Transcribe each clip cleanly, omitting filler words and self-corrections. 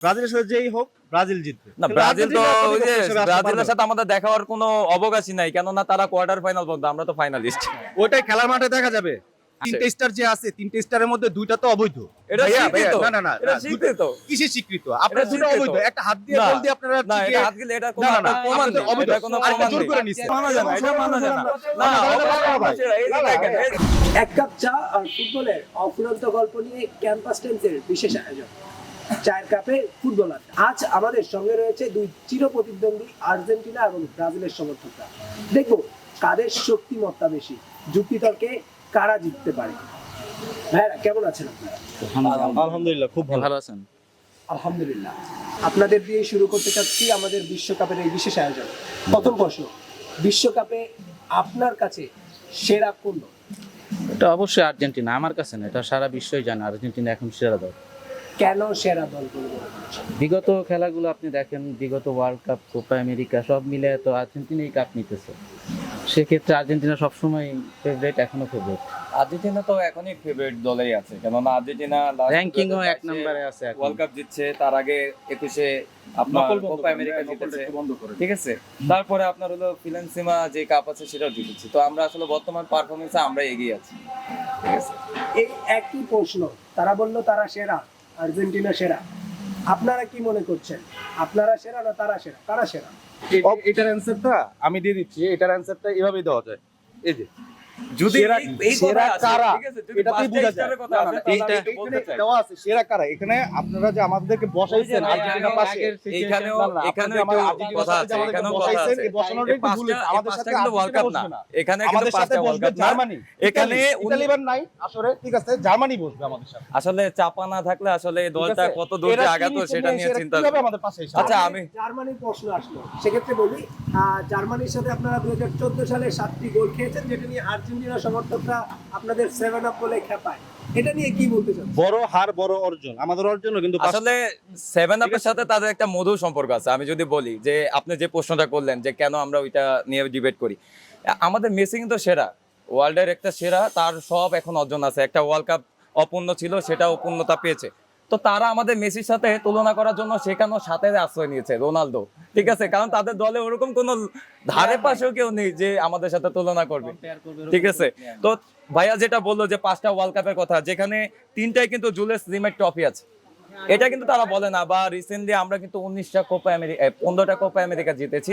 ব্রাজিলের সাথে যেই হোক ব্রাজিল জিতবে। না, কিন্তু ব্রাজিল তো আর্জেন্টিনা ওই যে প্রতিপক্ষ হিসেবে আসতে ব্রাজিলের পারবে সাথে আমাদের দেখার কোনো অবকাশই নাই, কেননা তারা কোয়ার্টার ফাইনাল পর্যন্ত, আমরা তো ফাইনালিস্ট। না। ওইটাই খেলার মাঠে দেখা যাবে। তিনটে স্টার যে আছে, তিনটে স্টারের মধ্যে দুইটা তো অবৈধ। এটা ভাইয়া, স্বীকৃত। ভাইয়া, না, এটা দুটো- স্বীকৃত। কিসের স্বীকৃত? আপনার এটা দুটো স্বীকৃত। অবৈধ। একটা হাত দিয়ে না, বল দিয়ে আপনারা না, ঠিকই- এটা হাত গেলে এটা কোনো না, না, প্রমাণ আপনাদের নেই। অবৈধ। এটা কোনো আরেকটা প্রমাণ জোর নেই। করে নিচ্ছে। মানা যায় না, এটা মানা যায় না। না, অবশ্যই, এই যে দেখেন, এই যে এক কাপ চা আর ফুটবলের অফুরন্ত গল্প নিয়ে ক্যাম্পাস টেন্সের বিশেষ আয়োজন চায়ের কাপে ফুটবলার। আজ আমাদের সঙ্গে রয়েছে দুই চিরপ্রতিদ্বন্দ্বী আর্জেন্টিনা এবং ব্রাজিলের সমর্থকরা। দেখবো কাদের শক্তিমত্তা বেশি, যুক্তিতর্কে কারা জিততে পারে। ভাইরা কেমন আছেন আপনারা? আলহামদুলিল্লাহ, খুব ভালো আছেন? আলহামদুলিল্লাহ। আপনাদের দিয়ে শুরু করতে চাচ্ছি আমাদের বিশ্বকাপের এই বিশেষ আয়োজন। প্রথম প্রশ্ন, বিশ্বকাপে আপনার কাছে সেরা কোন দল? এটা অবশ্যই আর্জেন্টিনা, আমার কাছে না, এটা সারা বিশ্বই জানে আর্জেন্টিনা এখন সেরা দল। কেন সেরা দল বলে মনে করছেন? বিগত খেলাগুলো আপনি দেখেন, বিগত ওয়ার্ল্ড কাপ, কোপা আমেরিকা সব মিলে তো আর্জেন্টিনাই কাপ নিতেছে। সেক্ষেত্রে আর্জেন্টিনা সবসময় ফেভারিট, এখনো ফেভারিট। আর্জেন্টিনা তো এখনই ফেভারিট দলেই আছে, কেননা আর্জেন্টিনা র্যাঙ্কিংও এক নম্বরে আছে এখন। ওয়ার্ল্ড কাপ জিতছে, তার আগে 21-এ আপনার কোপা আমেরিকা জিতেছে, ঠিক আছে। তারপরে আপনার হলো ফিলেন্সিমা যে কাপ আছে সেটাও জিতেছে। তো আমরা আসলে বর্তমান পারফরমেন্সে আমরা এগিয়ে আছি, ঠিক আছে। এই একই প্রশ্ন, তারা বলল তারা সেরা, আর্জেন্টিনা সেরা। আপনারা কি মনে করছেন, আপনারা সেরা না তারা সেরা? কারা সেরা? এটার অ্যান্সারটা আমি দিয়ে দিচ্ছি। এটার অ্যান্সারটা এভাবেই দেওয়া যায়। এই যে যদি সেরা- এই সেরা কথা আসে, কারা? ঠিক আছে, যদি এটাতেই পাঁচটা বোঝা যায়। স্টারের কথা না, আসে, না, তাহলে এইটা- আমি বলতে এখানে চাই। দেওয়া আছে সেরা কারা। এখানে আপনারা যে আমাদেরকে বসাইছেন আর্জেন্টিনার পাশে, এখানেও না, না, এখানেও আপনারা যে একটু আর্জেন্টিনার কথা সাথে আছে, যে আমাদেরকে এখানেও কথা বসাইছেন, আছে। এই বসানোটা একটু ভুল হয়েছে। আমাদের সাথে কিন্তু ওয়ার্ল্ড কাপ না, বসবে না। এখানে কিন্তু আমাদের সাথে পাঁচটা ওয়ার্ল্ড বসবে কাপ না। জার্মানি, এখানে ইতালি এবার নাই আসলে, ঠিক আছে, জার্মানি বসবে আমাদের সাথে। আসলে চাপা না থাকলে আসলে এই দলটা ঠিক আছে? কত দূর এরা যে কি আগাতো নিচ্ছে সেটা নিয়ে নিয়ে এসে চিন্তা। কিভাবে আমাদের পাশে এসে আচ্ছা, দাঁড়াবে? আমি জার্মানির প্রশ্ন আসলো, সেক্ষেত্রে বলি জার্মানির সাথে আপনারা 2014 সালে 7টি গোল খেয়েছেন, যেটা নিয়ে আর্জেন্টিনা সমর্থকরা আপনাদের 7 আপ বলে খেপায়। এটা নিয়ে কি বলতে চান? বড় হার বড় অর্জন, আমাদের অর্জনও কিন্তু আসলে 7 আপের সাথে তাদের একটা মধুর সম্পর্ক আছে। আমি যদি বলি যে আপনি যে প্রশ্নটা করলেন যে কেন আমরা ওইটা নিয়ে ডিবেট করি, আমাদের মেসি কিন্তু সেরা, ওয়ার্ল্ডের একটা সেরা, তার সব এখন অর্জন আছে। একটা ওয়ার্ল্ড কাপ অপূর্ণ ছিল, সেটাও পূর্ণতা পেয়েছে। তো তারা আমাদের মেসির সাথে তুলনা করার জন্য সেখানেও সাথে আশ্রয় নিয়েছে রোনালদো, ঠিক আছে, কারণ তাদের দলে ওরকম কোনো ধারে পাশেও কেউ নেই যে আমাদের সাথে তুলনা করবে, ঠিক আছে। তো ভাইয়া যেটা বললো যে 5টা ওয়ার্ল্ড কাপের কথা, যেখানে 3টাই কিন্তু জুলিয়াস রিমের ট্রফি আছে, এটা কিন্তু তারা বলে না। বা রিসেন্টলি আমরা কিন্তু 19টা কোপা আমেরিকা 15টা কোপা আমেরিকা জিতেছি,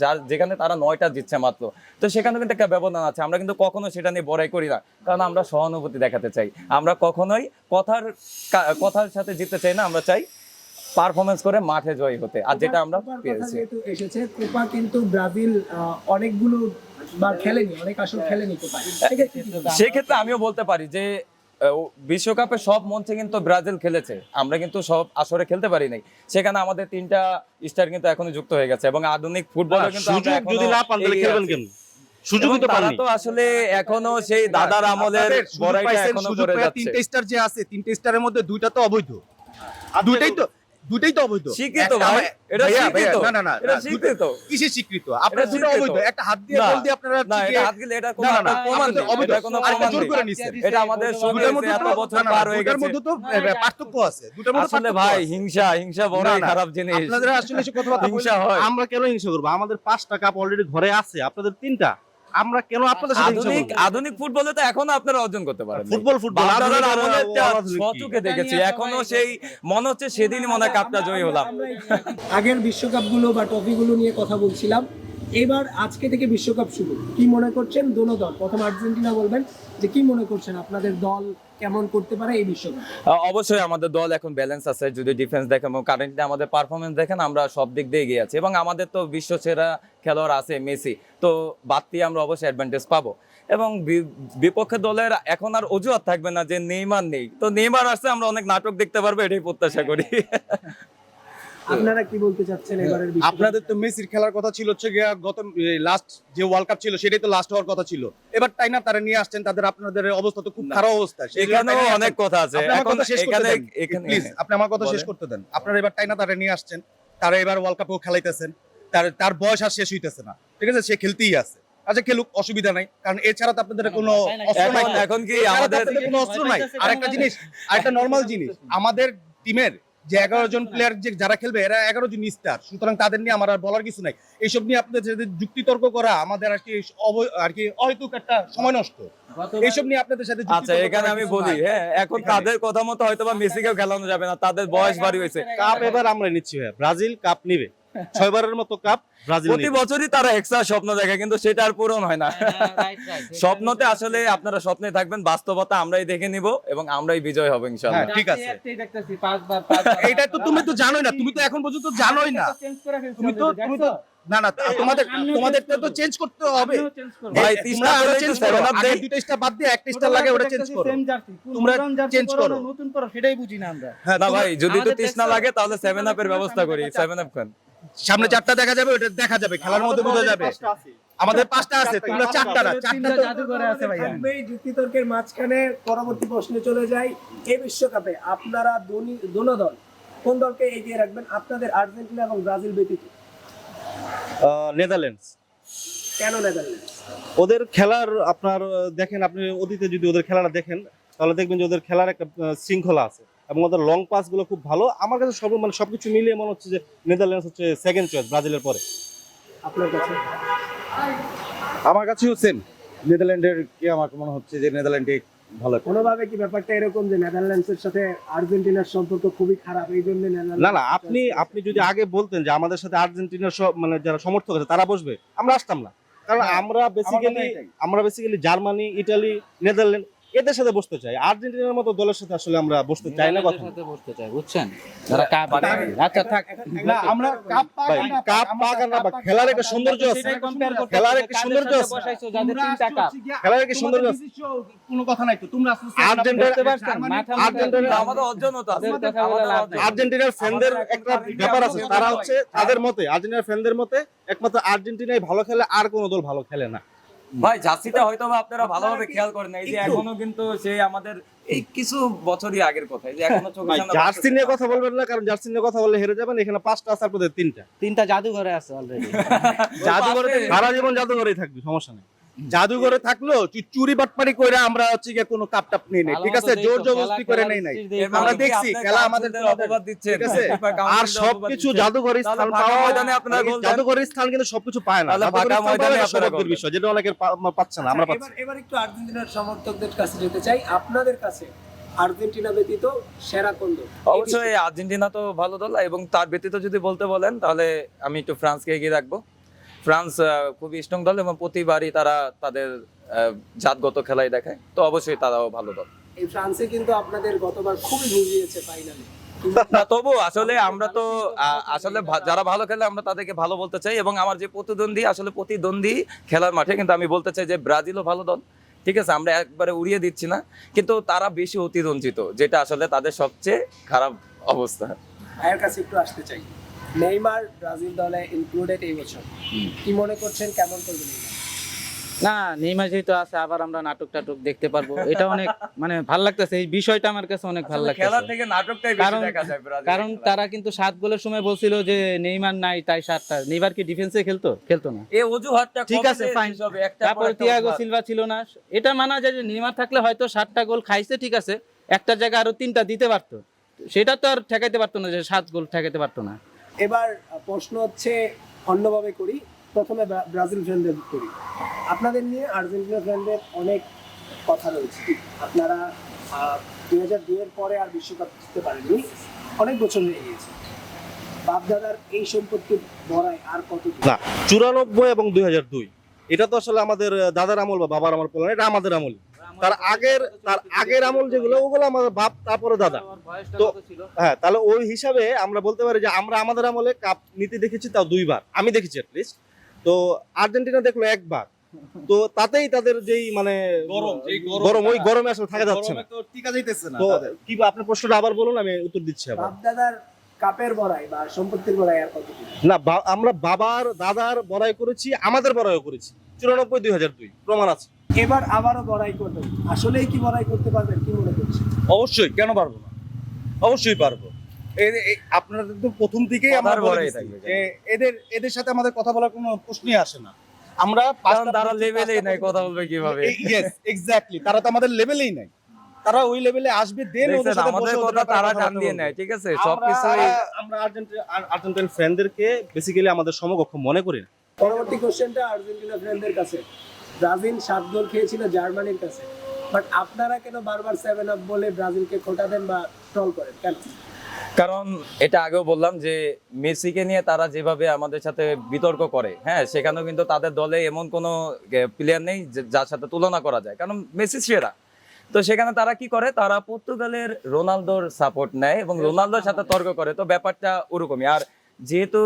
যার যেখানে তারা 9টা জিতছে মাত্র। তো সেখানে কিন্তু একটা ব্যবধান আছে। আমরা কিন্তু কখনো সেটা নিয়ে বড়াই করি না, কারণ আমরা সহানুভূতি দেখাতে চাই। আমরা কখনোই কথার সাথে জিততে চাই না, আমরা চাই পারফরমেন্স করে মাঠে জয় হতে, আর যেটা আমরা কোপার কথা পেয়েছি। যেহেতু এসেছে, কোপা কিন্তু ব্রাজিল অনেকগুলো বার খেলেনি, অনেক আসর খেলেনি কোপায়। সেক্ষেত্রে কি বলবেন? সেক্ষেত্রে আমিও বলতে পারি যে বিশ্বকাপে সব মঞ্চে কিন্তু ব্রাজিল খেলেছে, আমরা কিন্তু সব আসরে খেলতে পারি নাই। সেখানে আমাদের 3টা স্টার কিন্তু এখনো যুক্ত হয়ে গেছে, এবং আধুনিক ফুটবলে কিন্তু আমরা সুযোগ এখনো যদি না পান তাহলে এগিয়ে খেলবেন আছি। কেন? সুযোগই তো তারা পাননি। তো আসলে এখনো সেই দাদার আমলের আপনাদের সুযোগ বড়াইটা পাইছেন, এখনো সুযোগ করে পেয়ে যাচ্ছে। তিনটে স্টার যে আছে, তিনটে স্টারের মধ্যে দুইটা তো অবৈধ। আর দুইটাই তো অবৈধ। স্বীকৃত একটা- ভাই, এটা ভাইয়া, স্বীকৃত। ভাইয়া, না, না, এটা না, স্বীকৃত। কিসের স্বীকৃত? আপনার এটা দুটো স্বীকৃত। অবৈধ। একটা হাত দিয়ে না, বল দিয়ে আপনারা না, ঠিকই- এটা হাত গেলে এটা কোনো না, না, না, প্রমাণ আপনাদের নেই, অবৈধ। এটা কোনো আরেকটা প্রমাণ জোর নেই। করে নিচ্ছে। এটা আমাদের সঙ্গে দুটার মধ্যে এত তো- বছর না, না, পার হয়ে দুটার গেছে। মধ্যে তো পার্থক্য আছে। দুটার মধ্যে আসলে পার্থক্য ভাই, আছে। হিংসা বড় না, না, খারাপ জিনিস। আপনাদের আসলে এসব কথাবার্তা হিংসা বললে হয়। আমরা কেন হিংসা করবো? আমাদের 5টা কাপ অলরেডি ঘরে আছে, আপনাদের 3টা। আমরা কেন আপনাদের সাথে হিংসা করবো? আধুনিক ফুটবলে তো এখনো আপনারা অর্জন করতে পারেন। ফুটবল, বাপদাদার আধুনিক আমলে আর অনাধুনিক কি? সচুকে দেখেছি, এখনো সেই মনে হচ্ছে সেদিনই মনে হয় কাপটা জয়ী হলাম। আগের বিশ্বকাপগুলো বা ট্রফিগুলো নিয়ে কথা বলছিলাম, এবার আজকে থেকে বিশ্বকাপ শুরু। কি মনে করছেন দোনো দল? প্রথম আর্জেন্টিনা বলবেন যে কি মনে করছেন আপনাদের দল কেমন করতে পারে এই বিশ্বকাপ? অবশ্যই আমাদের দল এখন ব্যালেন্স আছে। যদি ডিফেন্স দেখেন, কারেন্টলি আমাদের পারফরমেন্স দেখেন, আমরা সব দিক দিয়ে এগিয়ে আছি, এবং আমাদের তো বিশ্ব সেরা খেলোয়াড় আছে মেসি। তো বাড়তি আমরা অবশ্যই অ্যাডভান্টেজ পাবো, এবং বিপক্ষে দলের এখন আর অজুহাত থাকবে না যে নেইমার নেই। তো নেইমার আসছে, আমরা অনেক নাটক দেখতে পারবো, এটাই প্রত্যাশা করি। আপনারা কি বলতে চাচ্ছেন এবারের বিশ্বকাপ? আপনাদের তো মেসির খেলার কথা ছিল হচ্ছে গিয়া গত লাস্ট যে ওয়ার্ল্ড কাপ ছিল সেটাই তো লাস্ট হওয়ার কথা ছিল। এবার তাই না, তারা নিয়ে আসছেন, তাদের আপনাদের অবস্থা তো খুব খারাপ অবস্থা। এখানেও অনেক কথা আছে। আপনি আমার এখন কথা শেষ করতে এখানে দেন প্লিজ, আপনি আমার কথা শেষ বলেন। করতে দেন। আপনারা এবার তাই না তারা নিয়ে আসছেন, তারা এবার ওয়ার্ল্ড কাপেও খেলাইতেছেন, তার বয়স আর শেষ হইতেছে না, ঠিক আছে, সে খেলতেই আছে। আচ্ছা, খেলুক, অসুবিধা নাই, কারণ এছাড়া তো আপনাদের কোনো অস্ত্র নাই। এখন কি এছাড়া তো আমাদের আপনাদের কোনো অস্ত্র নাই। আরেকটা জিনিস, আরেকটা নরমাল জিনিস, আমাদের টিমের যে 11 জন প্লেয়ার যে যারা খেলবে এরা 11 জন স্টার, সুতরাং তাদের নিয়ে আমার আর বলার কিছু নাই। এইসব নিয়ে আপনাদের সাথে যুক্তিতর্ক করা আমাদের আর কি অহেতুক একটা সময় নষ্ট। এইসব নিয়ে আপনাদের সাথে আচ্ছা যুক্তিতর্ক এখানে করার আমি কিছু বলি, নাই। হ্যাঁ এখন তাদের কথা মতো হয়তো বা মেসিকেও খেলানো যাবে না, তাদের বয়স বাড়ি হয়েছে। কাপ এবার আমরা নিচ্ছি ভাই, ব্রাজিল কাপ নিবে 6 বারের মতো কাপ ব্রাজিল প্রতি নিবে। বছরই তারা এক্সট্রা স্বপ্ন দেখে, কিন্তু সেটা আর পূরণ হয় না। স্বপ্নতে আসলে আপনারা স্বপ্নে থাকবেন, বাস্তবতা আমরাই দেখে নিব এবং আমরাই বিজয় হব ইনশাআল্লাহ। হ্যাঁ, ঠিক আছে। এইটা তো তুমি তো জানোই না, তুমি তো এখন পর্যন্ত জানোই না। তুমি তো না না তোমাদের তো চেঞ্জ করতে হবে ভাই, তোমরা তিস্তা আরো বলেই তো চেঞ্জ করো, 7 up আগে দেই। দুইটা স্টার বাদ দিয়ে একটা স্টার লাগে, ওটা চেঞ্জ করো। তোমরা চেঞ্জ করো। নতুন করো, সেটাই বুঝি না আমরা। হ্যাঁ, না তোমরা- ভাই, যদি তো আমাদের তৃষ্ণা দেখছো? লাগে তাহলে 7 আপের ব্যবস্থা করি, 7 আপ খান। সামনে 4টা দেখা যাবে, ওটা দেখা যাবে, খেলার মধ্যে বোঝা যাবে। আমাদের 5টা আছে, তোমরা 4টা না, 4টা তো জাদুঘরে আছে ভাইয়া। থাকবে এই যুক্তিতর্কের মাঝখানে পরবর্তী প্রশ্নে চলে যাই। এই বিশ্বকাপে আপনারা দোনো দল কোন দলকে এগিয়ে রাখবেন আপনাদের আর্জেন্টিনা এবং ব্রাজিল ব্যতীত? নেদারল্যান্ডস। কেন নেদারল্যান্ডস? ওদের খেলার আপনার দেখেন, আপনি অতীতে যদি ওদের খেলাটা দেখেন তাহলে দেখবেন যে ওদের খেলার একটা শৃঙ্খলা আছে এবং ওদের লং পাস গুলো খুব ভালো। আমার কাছে মানে সবকিছু মিলিয়ে মনে হচ্ছে যে নেদারল্যান্ডস হচ্ছে সেকেন্ড চয়েস ব্রাজিলের পরে। আপনার কাছে? আমার কাছেও সেম, নেদারল্যান্ডের কি আমার মনে হচ্ছে যে নেদারল্যান্ডে ভালো। কোনোভাবে কি ব্যাপারটা এরকম যে নেদারল্যান্ডসের সাথে আর্জেন্টিনার সম্পর্ক খুবই খারাপ, এই জন্য না না, আপনি যদি আগে বলতেন যে আমাদের সাথে আর্জেন্টিনার সব মানে যারা সমর্থক আছে তারা বসবে, আমরা আসতাম না। কারণ আমরা বেসিক্যালি জার্মানি, ইটালি, নেদারল্যান্ড এদের সাথে বসতে চাই। আর্জেন্টিনার মতো দলের সাথে আসলে আমরা বসতে চাই না। কথা সাথে বসতে চাই, বুঝছেন? যারা কাপ আচ্ছা থাক। না, আমরা কাপ ভাই, কাপ পাক আর না পাক, খেলার একটা সৌন্দর্য আছে, খেলার একটা সৌন্দর্য আছে, বসাইছো যাদের তিনটা কাপ। খেলার একটা সৌন্দর্য আছে। কোনো কথা নাই তো, তোমরা আমাদের অর্জনতা আছে। ওদের কথা বলে লাভ নেই। আর্জেন্টিনার ফ্যানদের একটা ব্যাপার আছে, তারা হচ্ছে তাদের মতে, আর্জেন্টিনার ফ্যানদের মতে একমাত্র আর্জেন্টিনাই ভালো খেলে, আর কোনো দল ভালো খেলে না। ভাই জার্সিটা হয়তো বা আপনারা ভালোভাবে খেয়াল করেন না, এই যে এখনো কিন্তু সেই আমাদের এই কিছু বছরই আগের কথা, এই যে এখনো চোখের ভাই, সামনে জার্সি নিয়ে কথা বলবেন না, কারণ জার্সি নিয়ে কথা বললে হেরে যাবেন। এখানে 5টা আছে, আপনাদের 3টা। তিনটা জাদুঘরে আছে অলরেডি। জাদুঘরে সারা জীবন জাদুঘরেই থাকবি, সমস্যা নেই। জাদুঘরে থাকলো চুরি বাটপারি করে আমরা হচ্ছে গিয়ে কোনো কাপ টাপ নেই নাই, ঠিক আছে, জোর জবরদস্তি করে নেই নাই। আমরা দেখছি খেলা আমাদের অপবাদ দিচ্ছেন, ঠিক আছে? আর সবকিছু জাদুঘরের স্থান তাহলে ফাঁকা পাওয়া, ময়দানে আপনারা বলবেন। জাদুঘরের স্থান কিন্তু সবকিছু পায় না। তাহলে ফাঁকা জাদুঘরের স্থান ময়দানে পাওয়া একটা আপনারা সৌভাগ্যের বলবেন। বিষয়, যেটা অনেকের পাচ্ছে না, আমরা পাচ্ছি। এবার একটু আর্জেন্টিনার সমর্থকদের কাছে যেতে চাই, আপনাদের কাছে আর্জেন্টিনা ব্যতীত সেরা কোন দল? অবশ্যই আর্জেন্টিনা তো ভালো দল, এবং তার ব্যতীত যদি বলতে বলেন তাহলে আমি একটু ফ্রান্সকে এগিয়ে রাখবো। ফ্রান্স খুবই স্ট্রং দল এবং প্রতিবারই তারা তাদের জাতগত খেলাই দেখায়, তো অবশ্যই তারাও ভালো দল। এই ফ্রান্সে কিন্তু আপনাদের গতবার খুবই ভুগিয়েছে ফাইনালে। না তবু আসলে আমরা তো আসলে যারা ভালো খেলে আমরা তাদেরকে ভালো বলতে চাই, এবং আমার যে প্রতিদ্বন্দ্বী খেলার মাঠে কিন্তু আমি বলতে চাই যে ব্রাজিলও ভালো দল, ঠিক আছে, আমরা একবারে উড়িয়ে দিচ্ছি না, কিন্তু তারা বেশি অতিরঞ্জিত, যেটা আসলে তাদের সবচেয়ে খারাপ অবস্থা। ভাইয়ের কাছে একটু আসতে চাই, নেইমার ব্রাজিল দলে ইনক্লুডেড এই বছর, কি মনে করছেন কেমন করবে নেইমার? না, নেইমার যেহেতু আছে, আবার আমরা নাটক টাটক দেখতে পারবো, এটা অনেক মানে ভালো লাগতেছে। এই বিষয়টা আমার কাছে অনেক ভালো আসলে খেলা লাগতেছে, থেকে নাটকটাই বেশি দেখা যায় ব্রাজিলের কারণ খেলায়। তারা কিন্তু 7 গোলের সময় বলছিল যে নেইমার নাই তাই 7টা। নেইমার কি ডিফেন্সে খেলতো না? এই অজুহাতটা ঠিক কবে আছে, যে ফাইন। শেষ হবে? একটার পর তারপরে একটা তিয়াগো অজুহাত। সিলভা ছিল না, এটা মানা যায় যে নেইমার থাকলে হয়তো 7টা গোল খাইছে, ঠিক আছে, একটা জায়গায় আরো 3টা দিতে পারতো, সেটা তো আর ঠেকাইতে পারতো না, যে 7 গোল ঠেকাইতে পারতো না। এবার প্রশ্ন হচ্ছে অন্যভাবে করি, প্রথমে ব্রাজিল ফ্যানদের করি। আপনাদের নিয়ে আর্জেন্টিনা ফ্যানদের অনেক কথা রয়েছে, আপনারা 2002 এর পরে আর বিশ্বকাপ জিততে পারেননি, অনেক বছর হয়ে গিয়েছে। বাপ-দাদার এই সম্পত্তির বড়াই আর কত? না, 94 এবং 2002 এটা তো আসলে আমাদের দাদার আমল বা বাবার আমল বলে না, এটা আমাদের আমল। তার আগের আমল যেগুলো, ওগুলো আমাদের বাপ, তারপরে দাদা। তো হ্যাঁ, তাহলে ওই হিসাবে আমরা বলতে পারি যে আমরা আমাদের আমলে কাপ নিতে দেখেছি, তাও 2 বার আমি দেখেছি অ্যাটলিস্ট। তো আর্জেন্টিনা দেখলো 1 বার, তো তাতেই তাদের যেই মানে গরম, ওই গরমে আসলে থাকা যাচ্ছে না। তো টিকা যাইতেছে না তো তাদের। কি বা আপনার প্রশ্নটা আবার বলুন, আমি উত্তর দিচ্ছি আবার। বাপ-দাদার কাপের বড়াই বা সম্পত্তির বড়াই আর কত? না, আমরা বাবার দাদার বড়াই করেছি, আমাদের বড়াইও করেছি, 94 2002 প্রমাণ আছে। এবার আবারও বড়াই করবেন, আসলেই কি বড়াই করতে পারবেন, কি মনে করছেন? অবশ্যই, কেন পারবো না, অবশ্যই পারবো। আপনাদের তো প্রথম থেকেই আমরা কথার বলে বড়াই দিছি থাকবে। যে এদের সাথে আমাদের কথা বলার কোনো প্রশ্নই আসে না। আমরা কারণ তারা লেভেলেই নাই, কথা বলবে কিভাবে? ইয়েস এক্স্যাক্টলি, তারা তো আমাদের লেভেলেই নাই। তারা ওই লেভেলে আসবে, দেন ওদের দেখছেন, সাথে আমাদের বসে ওদের কথা ব্যাপারে তারা কথা টান দিয়ে বলবো। নেয়, ঠিক আছে, আমরা- সবকিছু আমরা আর্জেন্টাইন ফ্যানদেরকে বেসিক্যালি আমাদের সমকক্ষ মনে করি না। পরবর্তী কোশ্চেনটা আর্জেন্টিনা ফ্যানদের কাছে। ব্রাজিল 7 গোল খেয়েছিল জার্মানির কাছে, বাট আপনারা কেন বারবার 7 আপ বলে ব্রাজিলকে খোঁটা দেন বা ট্রল করেন কেন? কারণ এটা আগেও বললাম যে মেসিকে নিয়ে তারা যেভাবে আমাদের সাথে বিতর্ক করে, হ্যাঁ, সেখানেও কিন্তু তাদের দলে এমন কোনো প্লেয়ার নেই যার সাথে তুলনা করা যায়, কারণ মেসি সেরা। তো সেখানে তারা কি করে, তারা পর্তুগালের রোনালদোর সাপোর্ট নেয় এবং রোনালদোর সাথে তর্ক করে। তো ব্যাপারটা ওরকমই। আর যেহেতু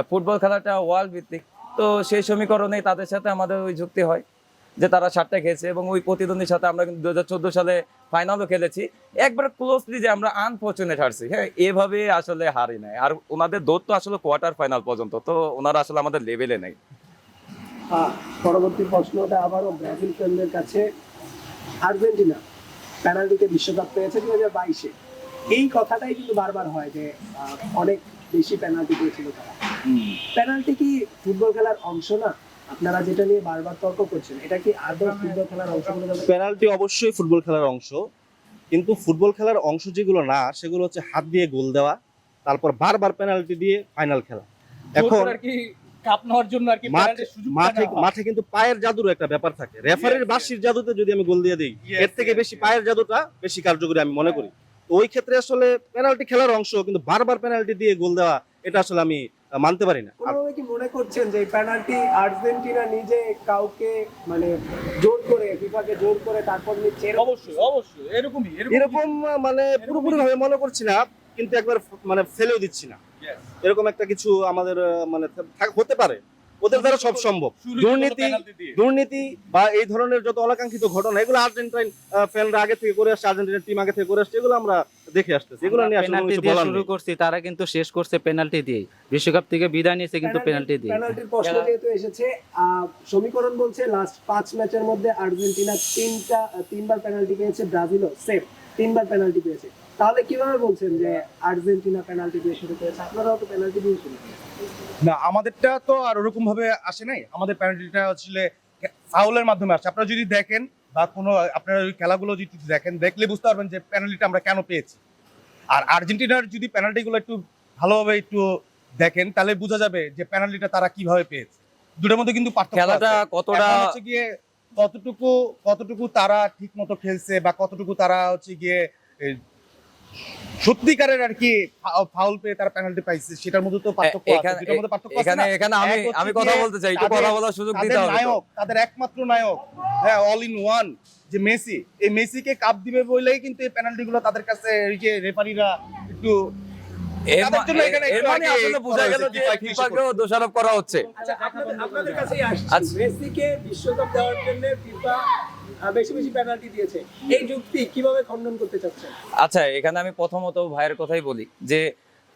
ফুটবল খেলাটা ওয়ার্ল্ড ভিত্তিক, তো সেই সমীকরণেই তাদের সাথে আমাদের ওই যুক্তি হয় যে তারা 7টা খেয়েছে এবং ওই প্রতিদ্বন্দ্বীর সাথে আমরা কিন্তু 2014 সালে ফাইনালও খেলেছি, একবার ক্লোজলি যে আমরা আনফরচুনেট হারছি, হ্যাঁ, এভাবে আসলে হারি নাই। আর ওনাদের দৌড় তো আসলে কোয়ার্টার ফাইনাল পর্যন্ত, তো ওনারা আসলে আমাদের লেভেলে নেই। পরবর্তী প্রশ্নটা আবারও ব্রাজিল ফ্যানদের কাছে। আর্জেন্টিনা পেনাল্টিতে বিশ্বকাপ পেয়েছে 2022-এ। এই কথাটাই কিন্তু বারবার হয় যে অনেক বেশি পেনাল্টি পেয়েছিল তারা। পেনাল্টি কি ফুটবল খেলার অংশ না? আপনারা যেটা নিয়ে বারবার তর্ক করছেন, এটা কি আদৌ ফুটবল খেলার অংশ বলে যাবে? পেনাল্টি অবশ্যই ফুটবল খেলার অংশ, কিন্তু ফুটবল খেলার অংশ যেগুলো না, সেগুলো হচ্ছে হাত দিয়ে গোল দেওয়া, তারপর বারবার পেনাল্টি দিয়ে ফাইনাল খেলা। এখন আর কি কাপ নেওয়ার জন্য আর কি পেনাল্টির সুযোগ মাঠে কিন্তু পায়ের জাদুর একটা ব্যাপার থাকে। রেফারির বাঁশির জাদুতে যদি আমি গোল দিয়ে দিই, এর থেকে বেশি পায়ের জাদুটা বেশি কার্যকরী আমি মনে করি। তো ওই ক্ষেত্রে আসলে পেনাল্টি খেলার অংশ, কিন্তু বারবার পেনাল্টি দিয়ে গোল দেওয়া, এটা আসলে আমি মানতে পারি না। কোনোভাবে কি মনে করছেন যে এই পেনাল্টি আর্জেন্টিনা নিজে কাউকে মানে জোর করে, ফিফাকে জোর করে তারপর নিচ্ছে? অবশ্যই অবশ্যই এরকমই এরকম মানে পুরোপুরি ভাবে মনে করছি না, কিন্তু একবার মানে ফেলেও দিচ্ছি না, এরকম একটা কিছু আমাদের মানে হতে পারে। ওদের দ্বারা সব সম্ভব। দুর্নীতি বা এই ধরনের যত অনাকাঙ্ক্ষিত ঘটনা, এগুলো আর্জেন্টাইন ফ্যানরা আগে থেকে করে আসছে, আর্জেন্টিনার টিম আগে থেকে করে আসছে, এগুলো আমরা দেখে আসতেছি। এগুলো নিয়ে আসলে পেনাল্টি কিছু দিয়ে বলার শুরু নেই। করছি, তারা কিন্তু শেষ করছে পেনাল্টি দিয়ে। বিশ্বকাপ থেকে বিদায় নিয়েছে কিন্তু পেনাল্টি দিয়ে। পেনাল্টির প্রশ্ন যেহেতু এসেছে, সমীকরণ বলছে লাস্ট 5 ম্যাচের মধ্যে আর্জেন্টিনা 3বার পেনাল্টি পেয়েছে, ব্রাজিলও সেম 3বার পেনাল্টি পেয়েছে। তাহলে কিভাবে বলছেন যে আর্জেন্টিনা পেনাল্টি দিয়ে শুরু করেছে? আপনারাও তো পেনাল্টি দিয়ে শুরু করেছেন। না, আমাদেরটা তো আর ওরকম ভাবে আসে নাই। আমাদের পেনাল্টিটা আসলে ফাউলের মাধ্যমে আসে। আপনারা যদি দেখেন বা কোনো আপনারা ওই খেলাগুলো যদি দেখেন, দেখলে বুঝতে পারবেন যে পেনাল্টিটা আমরা কেন পেয়েছি। আর আর্জেন্টিনার যদি পেনাল্টিগুলো একটু ভালোভাবে একটু দেখেন, তাহলে বোঝা যাবে যে পেনাল্টিটা তারা কিভাবে পেয়েছে। দুটোর মধ্যে কিন্তু পার্থক্য খেলাটা আছে। কতটা এখন হচ্ছে গিয়ে কতটুকু তারা ঠিক মতো খেলছে বা কতটুকু তারা হচ্ছে গিয়ে সত্যিকারের আর কি ফাউল পেয়ে তারা পেনাল্টি পাইছে, সেটার মধ্যে তো পার্থক্য আছে। দুটোর মধ্যে পার্থক্য আছে না? এখানে আমি কথা বলতে চাই, একটু কথা বলার সুযোগ দিতে হবে। নায়ক, তাদের একমাত্র নায়ক, হ্যাঁ, অল ইন ওয়ান, যে মেসি, এই মেসিকে কাপ দিবে বলেই কিন্তু এই পেনাল্টি গুলো তাদের কাছে এই যে রেফারিরা একটু তাদের জন্য এখানে একটু মানে আগে আসলে বোঝা গেল যে ফিফাকেও দোষারোপ করা হচ্ছে। আচ্ছা, আপনাদের কাছেই আসছি। আচ্ছা। মেসিকে বিশ্বকাপ দেওয়ার জন্য ফিফা বেশি বেশি পেনাল্টি দিয়েছে, এই যুক্তি কিভাবে খণ্ডন করতে চাচ্ছেন? আচ্ছা, এখানে আমি প্রথমত ভাইয়ের কথাই বলি যে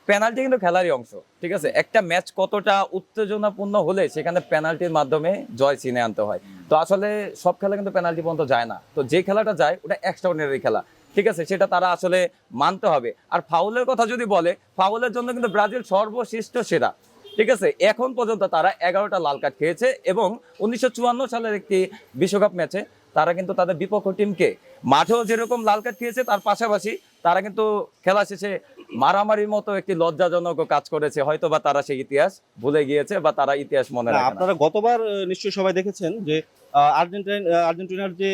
পেনাল্টি কিন্তু খেলারই অংশ, ঠিক আছে। একটা ম্যাচ কতটা উত্তেজনাপূর্ণ হলে সেখানে পেনাল্টির মাধ্যমে জয় চিনে আনতে হয়। তো আসলে সব খেলা কিন্তু পেনাল্টি পর্যন্ত যায় না। তো যে খেলাটা যায় ওটা এক্সট্রাঅর্ডিনারি খেলা, ঠিক আছে, সেটা তারা আসলে মানতে হবে। আর ফাউলের কথা যদি বলে, ফাউলের জন্য কিন্তু ব্রাজিল সর্বশ্রেষ্ঠ সেরা, ঠিক আছে। এখন পর্যন্ত তারা 11টা লাল কার্ড খেয়েছে এবং 1954 সালের একটি বিশ্বকাপ ম্যাচে তারা কিন্তু তাদের বিপক্ষ টিমকে মাঠেও যেরকম লাল কার্ড খেয়েছে, তার পাশাপাশি তারা কিন্তু খেলা শেষে মারামারির মতো একটি লজ্জাজনক কাজ করেছে। হয়তো বা তারা সেই ইতিহাস ভুলে গিয়েছে বা তারা ইতিহাস মনে রাখে না। আপনারা গতবার নিশ্চয়ই সবাই দেখেছেন যে আর্জেন্টিনার যে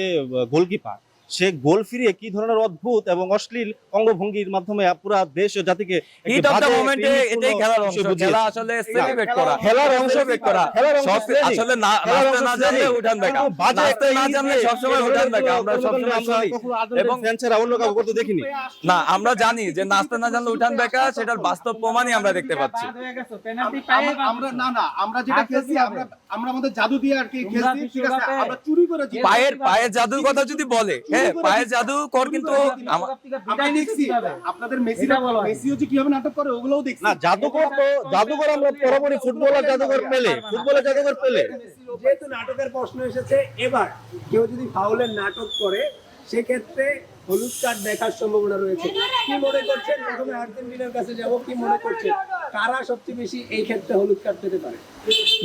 গোলকিপার, সে গোল ফিরিয়ে কি ধরনের অদ্ভুত এবং অশ্লীল অঙ্গভঙ্গির মাধ্যমে পুরো দেশ ও জাতিকে হিট অফ দ্য মোমেন্টে এটাই খেলার অংশ। খেলা আসলে সেলিব্রেট করা, খেলার অংশ সেলিব্রেট করা। আসলে নাচতে না জানলে উঠান দেখা, নাচতে না জানলে সবসময় উঠান দেখা। আমরা সবসময় শুনি এবং ফ্যানরা অন্য কাউকে করতে দেখিনি। না, আমরা জানি যে নাচতে না জানলে উঠান দেখা, সেটার বাস্তব প্রমাণই আমরা দেখতে পাচ্ছি। আমরা যেটা খেলছি, আমরা আমাদের জাদু দিয়ে আর কি খেলছি, ঠিক আছে, আমরা চুরি করে জিতছি। পায়ের জাদুর কথা যদি বলে, হ্যাঁ, পায়ের জাদুকর কিন্তু আমরা দেখছি আপনাদের মেসিও যে কিভাবে নাটক করে ওগুলোও দেখছি। না, জাদুকর আমরা পুরোপুরি ফুটবলের জাদুকর পেলে যেহেতু নাটকের প্রশ্ন এসেছে, এবার কেউ যদি ফাউলের নাটক করে সেক্ষেত্রে হলুদ কার্ড দেখার সম্ভাবনা রয়েছে। কি মনে করছেন? প্রথমে আর্জেন্টিনার কাছে যাব, কি মনে করছেন কারা সবচেয়ে বেশি এই ক্ষেত্রে হলুদ কার্ড পেতে পারে?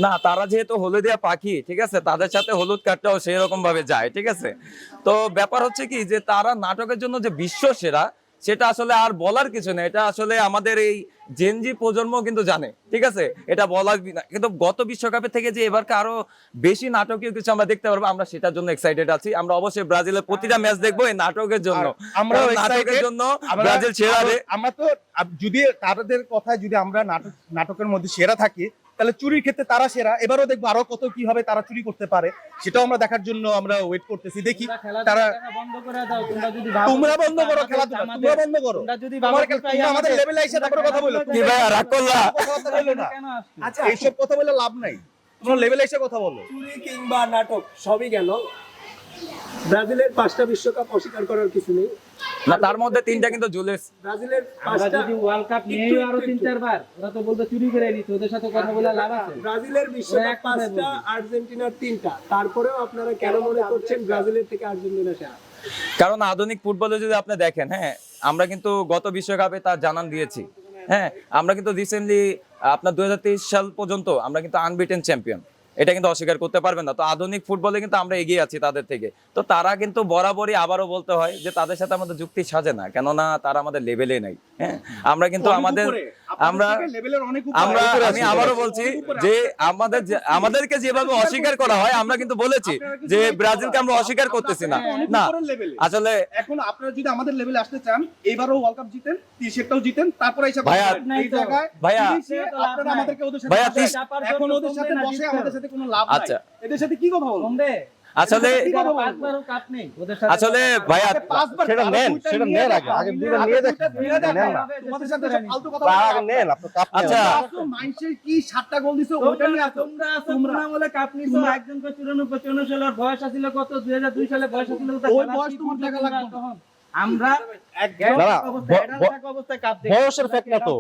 না, তারা যেহেতু হলুদিয়া পাখি, ঠিক আছে, তাদের সাথে হলুদ কার্ডটাও সেই রকম ভাবে যায়, ঠিক আছে। তো ব্যাপার হচ্ছে কি যে তারা নাটকের জন্য যে বিশ্ব সেরা, সেটা আসলে আর বলার কিছু নেই। এটা আসলে আমাদের এই জেনজি প্রজন্ম কিন্তু জানে, ঠিক আছে, এটা বলার না। কিন্তু গত বিশ্বকাপের থেকে যে এবারকে আরো বেশি নাটকীয় কিছু আমরা দেখতে পারবো, আমরা সেটার জন্য এক্সাইটেড আছি। আমরা অবশ্যই ব্রাজিলের প্রতিটা ম্যাচ দেখবো এই নাটকের জন্য। আমরাও কারণ নাটকের excited। জন্য ব্রাজিল সেরা রে। আমরা তো যদি তাদের কথায় যদি আমরা নাটকের মধ্যে সেরা থাকি, তাহলে চুরির ক্ষেত্রে তারা সেরা। এবারও দেখবো আরো কত কিভাবে তারা চুরি করতে পারে, সেটাও আমরা দেখার জন্য আমরা ওয়েট করতেছি। দেখি তারা, তোমরা বন্ধ করো খেলাধুলা, তোমরা বন্ধ করো। তোমরা আমাদের লেভেলে এসে তারপরে কথা বলো। কি ভাই, রাগ করলা? কথা বলো না, আচ্ছা, এইসব কথা বলে লাভ নাই। তোমরা লেভেলে এসে কথা বলো। চুরি কিংবা নাটক সবই গেল, ব্রাজিলের 5টা বিশ্বকাপ অস্বীকার করার কিছু নেই। না, তার মধ্যে 3টা কিন্তু জুলিয়াস। ব্রাজিলের আমরা 5টা যদি ওয়ার্ল্ড কাপ নিয়ে আরো 3-4 বার, ওরা তো বলতে চুরি করে নিচ্ছে, ওদের সাথে কথা বলে লাভ আছে? ব্রাজিলের বিশ্বকাপ 5টা, আর্জেন্টিনার 3টা, তারপরেও আপনারা কেন মনে করছেন ব্রাজিলের থেকে আর্জেন্টিনা সেরা? কারণ আধুনিক ফুটবলে যদি আপনি দেখেন, হ্যাঁ, আমরা কিন্তু গত বিশ্বকাপে তার জানান দিয়েছি। হ্যাঁ, আমরা কিন্তু রিসেন্টলি আপনার 2023 সাল পর্যন্ত আমরা কিন্তু আনবিটেন চ্যাম্পিয়ন, এটা কিন্তু অস্বীকার করতে পারবেন না। তো আধুনিক ফুটবলে কিন্তু আমরা এগিয়ে আছি তাদের থেকে। তো তারা কিন্তু বরাবরই, আবারও বলতে হয় যে তাদের সাথে আমাদের যুক্তি সাজে না, কেননা তারা আমাদের লেভেলে নাই। হ্যাঁ, আমরা কিন্তু আমাদের আমরা আমরা আমি আবারও বলছি যে আমাদেরকে যেভাবে অস্বীকার করা হয়, আমরা কিন্তু বলেছি যে ব্রাজিলকে আমরা অস্বীকার করতেছি না। না, আসলে এখন আপনারা যদি আমাদের লেভেলে আসতে চান, এবারও ওয়ার্ল্ড কাপ জিতেন, সেটাও জিতেন, তারপরে এসে ভাইয়া, এই জায়গায় ভাইয়া, আপনারা আমাদেরকে ওদের সাথে ভাইয়া, এখন ওদের সাথে বসে আমাদের সাথে কোনো লাভ নাই। আচ্ছা, এদের সাথে কি কথা বলবো? আসলে আসলে ভাইয়া, সেটা নেন, সেটা নেন, আগে দুইটা নিয়ে দেখেন, নেন না। তোমাদের সাথে এসব ফালতু কথা বা বলা আগে নেন, আপনি কাপ নেন। আচ্ছা, মাইন্ডসেট কি 7টা গোল দিছো ওইটা নিয়ে আসো। তোমরা বলে কাপ নিছো, একজনকে 94 সালের বয়স ছিল কত, 2002 সালে বয়স ছিল কত, ওই বয়স তোমার টাকা লাগবে না। আমরা দাদা, বয়সের ফ্যাক্ট না তো,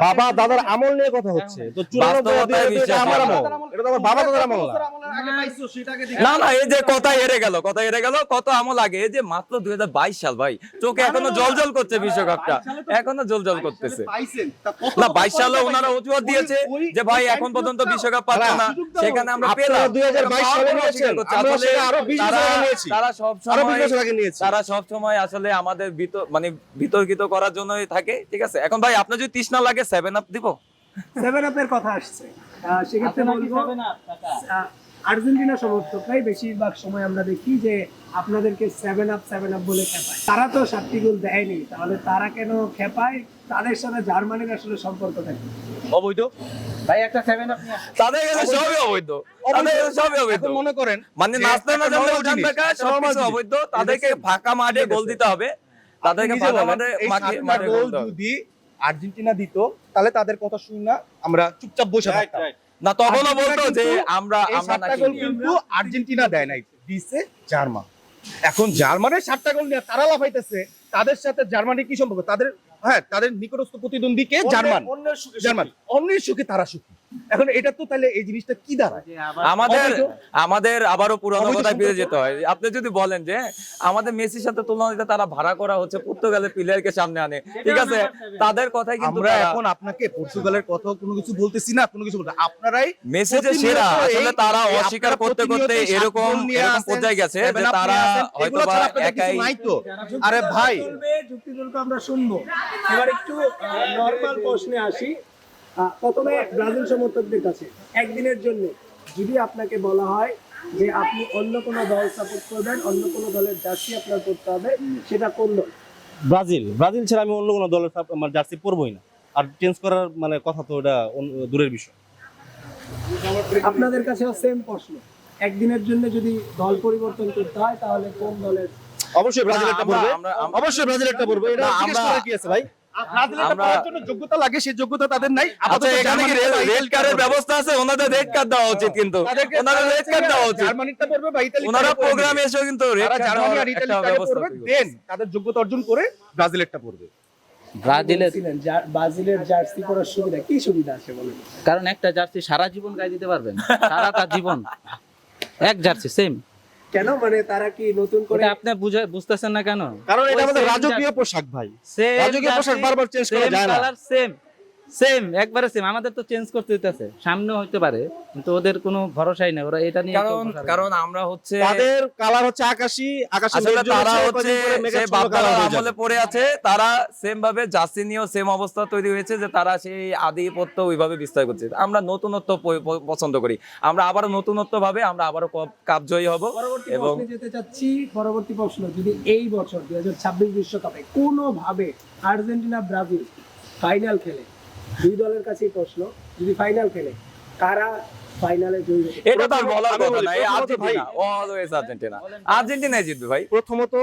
বাবা দাদার আমল নিয়ে কথা হচ্ছে। তো 94 এটা আমার আমল, এটা তো আমার বাবা দাদার আমল না। আগে পাইছো সেটাকে না না, এই যে কথা হেরে গেল, কত আমল আগে, এই যে মাত্র 2022 সাল ভাই, চোখে এখনো জল করছে বিশ্বকাপটা, এখনো জল করতেছে। পাইছেন তা কত না, 22 সালে ওনারা অজুহাত দিয়েছে যে ভাই এখন পর্যন্ত বিশ্বকাপ পাচ্ছে না, সেখানে আমরা পেলাম। আপনারা 2022 সালে নিয়েছেন, আমরা সেটা আরো 20 বছর আগে নিয়েছি, তারা সব আরো 20 সময় বছর আগে নিয়েছি। আসলে আমাদের বিতর্কিত করার জন্যই থাকে, ঠিক আছে। এখন ভাই আপনার যদি তৃষ্ণা লাগে 7 আপ দিব। 7 আপের কথা আসছে, সেক্ষেত্রে বলবো আর্জেন্টিনা সমর্থকরাই বেশিরভাগ সময় আমরা দেখি যে আপনাদেরকে 7 আপ বলে খেপায়। তারা তো 7টি গোল দেয়নি, তাহলে তারা কেন খেপায়? তাদের সাথে জার্মানির আসলে সম্পর্ক থাকে অবৈধ ভাই একটা 7 আপ নিয়ে তাদের কাছে সবই অবৈধ, তাদের কাছে সবই অবৈধ। এখন মনে করেন মানে যে নাচতে না একটা জানলে normal উঠান জিনিস, টাকা একটা সবকিছু normal অবৈধ। জিনিস। তাদেরকে ফাঁকা মাঠে গোল দিতে হবে, তাদেরকে আপনি নিজে ফাঁকা বলেন, এই মাঠে 7টা গোল গোল দিতে হবে। যদি আর্জেন্টিনা দিত, তাহলে তাদের কথা শুনি না, আমরা চুপচাপ বসে থাকতাম। না, তখনও আর্জেন্টিনা বলতো যে কিন্তু আমরা এই 7টা নাকি গোল কিন্তু আর্জেন্টিনা দেয় নাই, দিছে জার্মান। এখন জার্মানের 7টা গোল নিয়ে তারা লাফাইতেছে, তাদের সাথে জার্মানির কি সম্পর্ক? তাদের নিকটস্থ প্রতিদ্বন্দ্বী কে? জার্মান। অন্যের সুখে তারা সুখী। এখন এটা তো তাহলে এই জিনিসটা কি দাঁড়ায়? আমাদের আবারও পুরনো অবৈধ কথায় ফিরে সম্পর্ক। যেতে হয়। আপনি যদি বলেন যে আমাদের মেসির সাথে তুলনা দিতে তারা ভাড়া করা হচ্ছে, পর্তুগালের প্লেয়ারকে সামনে আনে, ঠিক আছে, তাদের কথাই কিন্তু আমরা এখন আপনাকে পর্তুগালের কথা কোনো কিছু বলতেছি না, কোনো কিছু বলতে আপনারাই মেসি যে সেরা, আসলে তারা অস্বীকার করতে করতে এরকম পর্যায়ে গেছে যে তারা হয়তো বা একাই। আরে ভাই, যুক্তি তর্ক আমরা শুনবো। এবার একটু নরমাল প্রশ্নে আসি। প্রথমে ব্রাজিল সমর্থকদের কাছে, একদিনের জন্য যদি আপনাকে বলা হয় যে আপনি অন্য কোনো দল সাপোর্ট করবেন, অন্য কোনো দলের জার্সি আপনার পরতে হবে, সেটা কোন দল? ব্রাজিল ছাড়া আমি অন্য কোনো দলের জার্সি পরবই না। আর চেঞ্জ করার মানে কথা তো ওটা দূরের বিষয়। আপনাদের কাছেও সেম প্রশ্ন, একদিনের জন্য যদি দল পরিবর্তন করতে হয় তাহলে কোন দলের? অবশ্যই ব্রাজিল একটা পড়বে, অবশ্যই ব্রাজিল একটা পড়বে। এটা জিজ্ঞেস করার কি আছে ভাই? যোগ্যতা লাগে, সেই যোগ্যতা তাদের নাই। আচ্ছা, এখানে কি রেড কার্ডের ব্যবস্থা আছে? ওনাদের রেড কার্ড দেওয়া উচিত, কিন্তু ওনাদের রেড কার্ড দেওয়া উচিত। জার্মানিটা পড়বে বা ইতালি, ওনারা প্রোগ্রামে এসেও কিন্তু রেড কার্ড জার্মানি আর একটা ইতালিটাকে ব্যবস্থা পড়বে, করবে। দেন তাদের যোগ্যতা অর্জন করে ব্রাজিলেরটা পড়বে। ব্রাজিলের জার্সি পরার সুবিধা কি সুবিধা আছে বলেন? কারণ একটা জার্সি সারা জীবন গায়ে দিতে পারবেন, সারাটা জীবন এক জার্সি সেম। কেন, মানে তারা কি নতুন করে? এটা আপনি বুঝতেছেন না কেন? কারণ এটা আমাদের রাজকীয় পোশাক ভাই, রাজকীয় পোশাক বারবার চেঞ্জ করা যায় না। কালার সেম, সেম একবারে সেম। আমাদের তো চেঞ্জ করতে হইতেছে, সামনেও হইতে পারে, কিন্তু ওদের কোনো ভরসাই নেই, ওরা এটা নিয়ে কারণ আমরা হচ্ছে তাদের কালার হচ্ছে আকাশী, আকাশী আসলে মেঘ তারা জমেছে, হচ্ছে কদিন পরে মেঘাচ্ছন্ন সেই বাপদাদার কালার হয়ে আমলে যাবে। পড়ে আছে, তারা সেম ভাবে জার্সি নিয়েও সেম অবস্থা তৈরি হয়েছে যে তারা সেই আধিপত্য ওইভাবে বিস্তার করছে। আমরা নতুনত্ব পছন্দ করি, আমরা আবারও নতুনত্ব ভাবে আমরা আবারও কাপ জয়ী হব। পরবর্তী এবং প্রশ্নে যেতে চাচ্ছি। পরবর্তী প্রশ্ন, যদি এই বছর 2026 বিশ্বকাপে কোনোভাবে আর্জেন্টিনা ব্রাজিল ফাইনাল খেলে, দুই দলের কাছেই প্রশ্ন, যদি ফাইনাল খেলে কারা ফাইনালে জয়ী হবে? এটা তো আর বলার আমি কথা বলি, না, এই প্রথমত আর্জেন্টিনা অলওয়েজ আর্জেন্টিনা, আর্জেন্টিনাই জিতবে ভাই। প্রথমত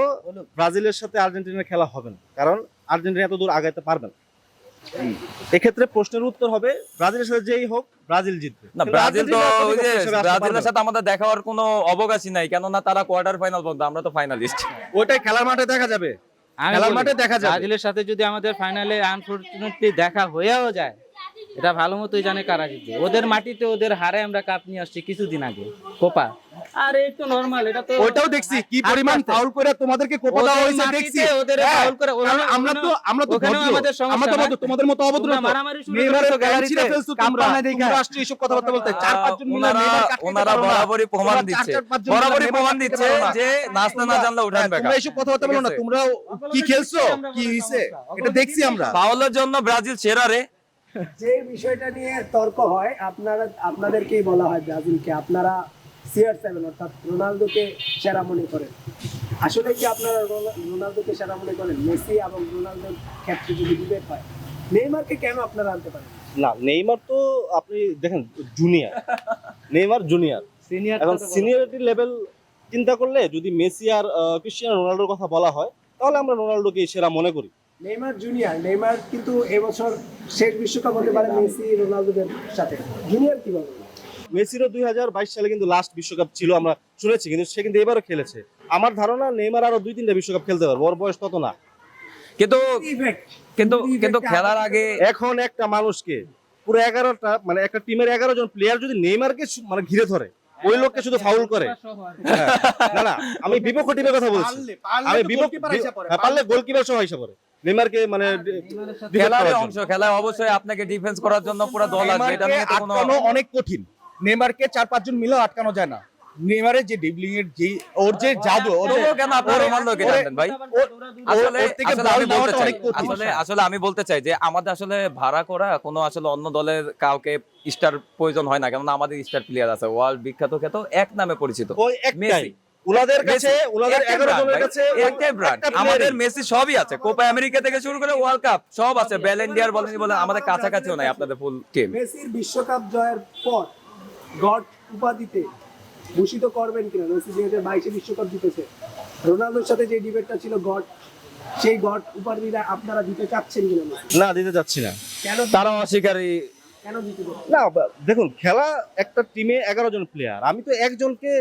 ব্রাজিলের সাথে আর্জেন্টিনার খেলা হবে না, কারণ আর্জেন্টিনা এত দূর আগাইতে পারবে না। এক্ষেত্রে প্রশ্নের উত্তর হবে ব্রাজিলের সাথে যেই হোক ব্রাজিল জিতবে। না, কিন্তু ব্রাজিল তো আর্জেন্টিনা ওই যে প্রতিপক্ষ হিসেবে আসতে পারবে ব্রাজিলের না। সাথে আমাদের দেখা হওয়ার কোনো অবকাশই নাই, কেননা তারা কোয়ার্টার ফাইনাল পর্যন্ত, আমরা তো ফাইনালিস্ট। ওইটাই খেলার মাঠে দেখা যাবে। আমি খেলার বলি, মাঠে দেখা যাবে। ব্রাজিলের সাথে যদি আমাদের ফাইনালে আনফরচুনেটলি দেখা হয়েও যায়, এটা ভালো মতোই জানে কারা জিতবে। ওদের মাটিতে ওদের হারে আমরা কাপ নিয়ে আসছি কিছুদিন আগে, কোপা। আর এই তো নরমাল, এটা তো ওইটাও দেখছি কি পরিমাণ ফাউল করে তোমাদেরকে কোপা দেওয়া ওদের হয়েছে মাটিতে দেখছি। ওদের হ্যাঁ, ফাউল করে কারণ আমরা তো ওখানেও ভদ্র। আমাদের সমস্যা আমরা তো না। ভদ্র, তোমাদের মতো অভদ্র তোমরা তো। মারামারি শুরু নেইমারের করেছো গ্যালারি গ্যালারিতে, ছিঁড়ে ফেলছো কাপ তোমরা। বানায় দেখা। তোমরা আসছো এইসব কথাবার্তা বলতে। 4-5 জন মিলে ওনারা নেইমার কাটতে ওনারা পারো না। বরাবরই প্রমাণ তোমরা দিচ্ছে, 4-5 জন মিলে বরাবরই নেইমার প্রমাণ কাটতে দিচ্ছে পারো না। যে নাচতে না জানলে উঠান হ্যাঁ, বেকার। তোমরা এইসব কথাবার্তা বলো না। ঠিক আছে? তোমরা কি খেলছো, কি হইছে, এটা দেখছি আমরা। ফাউলের জন্য ব্রাজিল সেরা রে। যে বিষয়টা নিয়ে তর্ক হয়, আপনাদেরকেই বলা হয় ব্রাজিলকে আপনারা CR7 অর্থাৎ রোনালদোকে সেরা মনে করেন। আসলে কি আপনারা রোনালদোকে সেরা মনে করেন? মেসি এবং রোনালদোর ক্ষেত্রে যদি ডিবেট হয়, নেইমারকে কেন আপনারা আনতে পারেন? না, নেইমার তো আপনি দেখেন জুনিয়র, নেইমার জুনিয়র। সিনিয়র এখন সিনিয়রিটি লেভেল চিন্তা করলে যদি মেসি আর ক্রিস্টিয়ানো রোনাল্ডোর কথা বলা হয়, তাহলে আমরা রোনাল্ডোকে সেরা মনে করি। নেইমার জুনিয়র, নেইমার কিন্তু এবছর শেষ বিশ্বকাপ হতে পারে মেসি রোনালদোদের সাথে। জুনিয়র কি বলবো? মেসিরও 2022 সালে কিন্তু লাস্ট বিশ্বকাপ ছিল আমরা শুনেছি, কিন্তু সে কিন্তু এবারও খেলেছে। আমার ধারণা নেইমার আরো 2-3টা বিশ্বকাপ খেলতে পারবে, ওর বয়স তত না। কিন্তু ইফেক্ট কিন্তু কিন্তু খেলার আগে এখন একটা মানুষকে পুরো 11টা মানে একটা টিমের 11 জন প্লেয়ার যদি নেইমারকে মানে ঘিরে ধরে, ওই লোককে শুধু ফাউল করে। হ্যাঁ, না না, আমি বিপক্ষ টিমের কথা বলছি। আমি পারলে গোলকিপার সহ হিসাব করে নেইমারকে মানে defend খেলার করার জন্য। অংশ, খেলায় অবশ্যই আপনাকে ডিফেন্স করার জন্য পুরো দল আসবে, এটা নেইমারকে নিয়ে তো কোনো আটকানো অনেক কঠিন। নেইমারকে 4-5 জন মিলেও আটকানো যায় না। নেইমারের যে ড্রিবলিং এর যে ওর যে জাদু, ওর যে তবুও কেন আপনারা রোনালদোকে টানবেন ভাই? আসলে ওর থেকে আসলে বল আমি বলতে নেওয়াটা চাই, অনেক কঠিন। আসলে আমি বলতে চাই যে আমাদের আসলে ভাড়া করা কোনো আসলে অন্য দলের কাউকে স্টার প্রয়োজন হয় না, কেননা আমাদের স্টার প্লেয়ার আছে, ওয়ার্ল্ড বিখ্যাত খ্যাত, এক নামে পরিচিত ওই একটাই মেসি। উনাদের কাছে, মেসি, উনাদের একটাই 11 brand জনের ভাই, কাছে একটাই brand। একটা আমাদের player-ই। মেসি সবই আছে, কোপা আমেরিকা থেকে শুরু করে ওয়ার্ল্ড কাপ সব আছে, ব্যালেন্ডিয়ার বলেন বলে আমাদের কাছাকাছিও নাই আপনাদের ফুল টিম। মেসির বিশ্বকাপ জয়ের পর গড উপাধিতে ভূষিত করবেন কিনা? মেসি যেহেতু 22 বিশ্বকাপ জিতেছে, রোনালদোর সাথে যে ডিবেটটা ছিল গড, সেই গড উপাধিটা আপনারা দিতে চাচ্ছেন কিনা? মেসি না, দিতে যাচ্ছি না। কেন তারা অস্বীকারী। কেন দিতে চাচ্ছেন? না, দেখুন খেলা একটা টিমে 11 জন প্লেয়ার, আমি তো একজনকে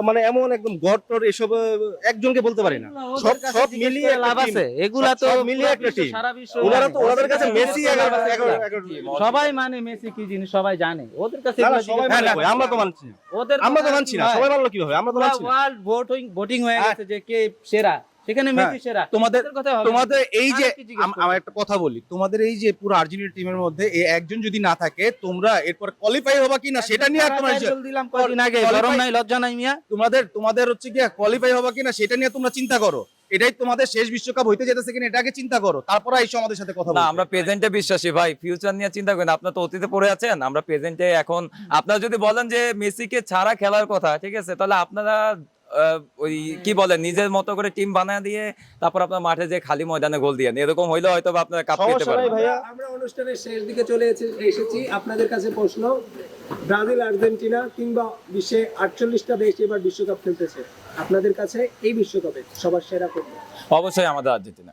মানে এমন একদম গড টর এসব একজনকে বলতে পারি না। সব মিলিয়ে লাভ আছে, এগুলা তো সব মিলিয়ে একটা টিম। সারা বিশ্ব ওনারা তো ওনাদের কাছে মেসি 11 সবাই মানে মেসি কি জিনিস সবাই জানে, ওদের কাছে না, এগুলা সবাই জিজ্ঞেস মানে করে। কই, আমরা তো মানছি না। ওদের আমরা তো মানছি না, সবাই মানলো কিভাবে? আমরা তো মানছি না। ওয়ার্ল্ড ভোটিং হয়ে গেছে যে কে সেরা, সেখানে মেসি সেরা। তোমাদের ওদের কথা হবে না। তোমাদের এই যে আর কি জিজ্ঞেস করবে? আমার একটা কথা বলি, তোমাদের এই যে পুরো আর্জেন্টিনা টিমের মধ্যে এই একজন যদি না থাকে, তোমরা এরপর কোয়ালিফাই হবা কিনা সেটা নিয়ে আর তোমার টাইটেল দিলাম কদিন আগে, qualify- গরম নাই লজ্জা নাই মিয়া। তোমাদের হচ্ছে কি কোয়ালিফাই হবা কিনা সেটা নিয়ে তোমরা চিন্তা করো। এটাই তোমাদের শেষ বিশ্বকাপ হইতে যেতেছে কিনা এটাকে চিন্তা করো, তারপর এসো আমাদের সাথে কথা না, বলতে। আমরা প্রেজেন্টে বিশ্বাসী ভাই, ফিউচার নিয়ে চিন্তা করেন। আপনার তো অতীতে পড়ে আছেন, আমরা প্রেজেন্টে এখন। আপনারা যদি বলেন যে মেসিকে ছাড়া খেলার কথা, ঠিক আছে, তাহলে আপনারা ওই কি বলেন নিজের মতো করে টিম বানায় দিয়ে তারপর আপনার মাঠে যে খালি ময়দানে গোল দিয়ে এরকম হইলে হয়তো বা আপনারা কাপ পেতে সমস্যা নাই পারেন। ভাইয়া। আমরা অনুষ্ঠানের শেষ দিকে চলে এসেছি। আপনাদের কাছে প্রশ্ন, ব্রাজিল আর্জেন্টিনা কিংবা বিশ্বে 48টা দেশ এবার বিশ্বকাপ খেলতেছে, আপনাদের কাছে এই বিশ্বকাপে সবার সেরা কোনটা? অবশ্যই আমাদের আর্জেন্টিনা।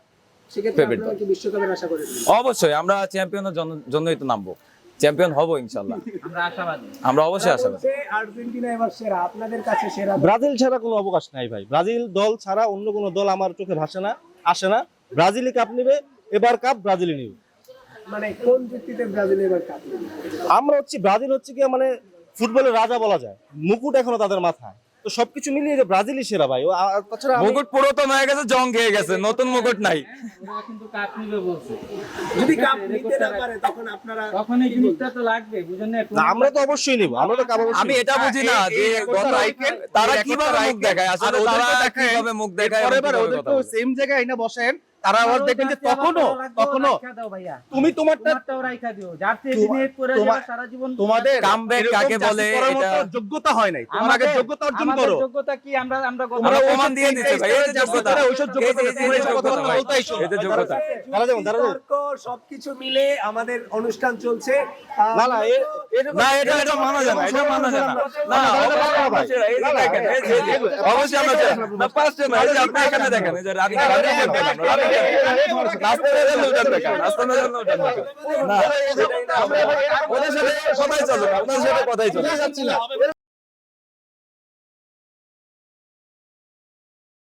সেক্ষেত্রে Favorite আপনারা কি বিশ্বকাপের আশা করেন? অবশ্যই আমরা চ্যাম্পিয়নের জন্যই তো নামবো, চ্যাম্পিয়ন হবো ইনশাল্লাহ, আমরা আশাবাদী। আমরা অবশ্যই আশাবাদী। বলছে আর্জেন্টিনা এবার সেরা, আপনাদের কাছে সেরা দল? ব্রাজিল ছাড়া কোনো অবকাশ নাই ভাই। ব্রাজিল দল ছাড়া অন্য কোনো দল আমার চোখে ভাসে না, আসে না। ব্রাজিলই কাপ নেবে, এবার কাপ ব্রাজিলই নেবে। মানে কোন যুক্তিতে ব্রাজিল এবার কাপ নেবে? আমরা হচ্ছে ব্রাজিল হচ্ছে কি মানে ফুটবলের রাজা বলা যায়, মুকুট এখনো তাদের মাথায়। তো তো সবকিছু মিলিয়ে যে ব্রাজিলই সেরা ভাই তাছাড়া মুকুট পুরাতন হয়ে গেছে, জং খেয়ে গেছে, নতুন মুকুট নাই। ওরা কিন্তু কাপ নিবে বলছে, যদি কাপ নিতে না পারে তখন আপনারা তখন এই জিনিসটা তো লাগবে, বুঝেন না? না, আমরা তো অবশ্যই নিব, আমরা তো কাপ অবশ্যই আমি নিবো। এটা বুঝি না যে এই রেকর্ডটা রাইখেন, তারা এই কিভাবে রেকর্ডটা মুখ দেখায়, রাইখেন, আসলে আর তারা ওদেরকেও দেখেন, কিভাবে মুখ দেখায়, পরের এবং বার কিভাবে ওদেরকেও কথা বলে। সেম জায়গায় এনে বসেন, তারা আবার দেখবেন যে তখনও ভাইয়া তুমি তোমারটা তোমারটাও রাইখা দিও, যার থেকে তোমার- দিনে পরে তোমার- যাবে সারা জীবন। তোমাদের Comeback এরকম কাকে বলে justice করার মতো এটা- যোগ্যতা হয় নাই, তোমার আগে যোগ্যতা অর্জন আমাদের করো। যোগ্যতা কি? আমরা তোমরা আমরা প্রমাণ দিয়ে দিচ্ছি ভাই, এই যে ওইসব যোগ্যতা, ওইসব যোগ্যতা এই যে তোমরা এসব যোগ্যতা কথা ভাই, বলতে আইসো না। এই যে যোগ্যতা। দাঁড়া যাবেন, দাঁড়া যাবেন। তর্ক সবকিছু মিলে আমাদের অনুষ্ঠান চলছে। না না না, এটা মানা যায় না, এটা মানা যায় না। না, অবশ্যই আমরা সেরা, এই যে দেখেন, এই যে, এই যে, অবশ্যই আমরা সেরা। না, পাঁচটা না, এই যে আপনি এখানে দেখেন, এই যে রাধিকা চ্যাম্পিয়ন, নাস্তানের জন্য উঠান দেখেন, নাস্তানের জন্য উঠান দেখেন। না, ওদের সাথে কথাই চলুক, আপনার সাথে কথাই চলুক।